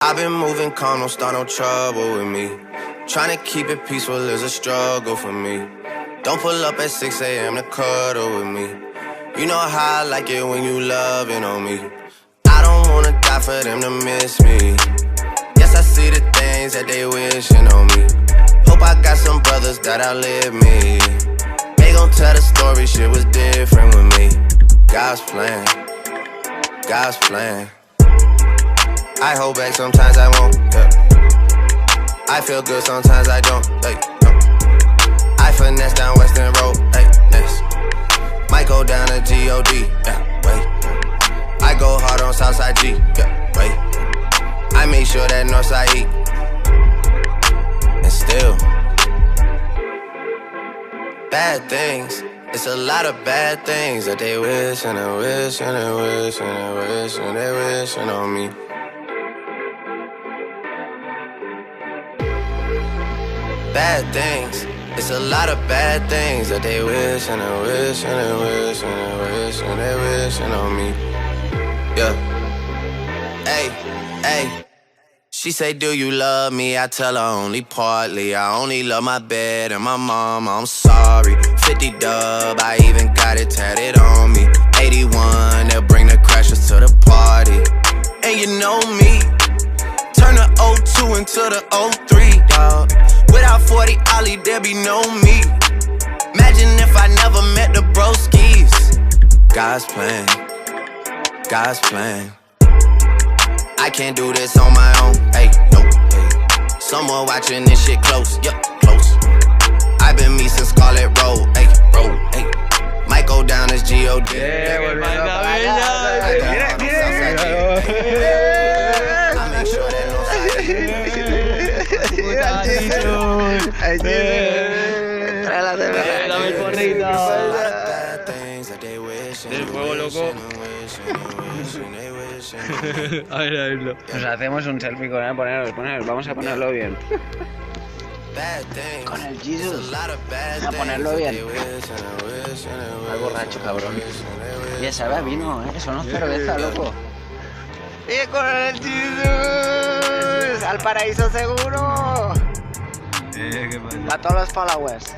I've been moving calm, don't start no trouble with me. Trying to keep it peaceful is a struggle for me. Don't pull up at 6 a.m. to cuddle with me. You know how I like it when you loving on me. I don't wanna die for them to miss me. Yes, I see the things that they wishing on me. Hope I got some brothers that outlive me. They gon' tell the story, shit was different with me. God's plan, God's plan. I hold back, sometimes I won't, yeah. I feel good, sometimes I don't, hey, no. I finesse down Western Road, hey, next. Might go down to G.O.D., yeah, wait. I go hard on Southside G, yeah, wait. I make sure that Northside eat. And still bad things, it's a lot of bad things that they wish and they wish and they wish and they wish and they wishing on me. Bad things, it's a lot of bad things that they wish and they wish and they wish and they wish and they wishing on me. Yeah. Hey, hey. She say, do you love me? I tell her only partly. I only love my bed and my mama, I'm sorry. 50 dub, I even got it tatted on me. 81, they'll bring the crashers to the party. And you know me, turn the 02 into the 03, dawg. Without 40 Ollie, there be no me. Imagine if I never met the broskies. God's plan, God's plan. I can't do this on my own, hey, no, hey. Someone watching this shit close, yup, close. I've been me since Scarlet Road, hey, road, hey. Might go down as G.O.D. I make sure that no Dame el porrito. Del fuego loco. A verlo. Nos hacemos un selfie con él, ponerlo, vamos a ponerlo bien. Con el Jesus. A ponerlo bien. Al borracho, cabrón. Ya sabe a vino, eso no es cerveza, loco. ¡Y con el Jesus! ¡Al paraíso seguro! ¿Qué pasa? A todos los followers.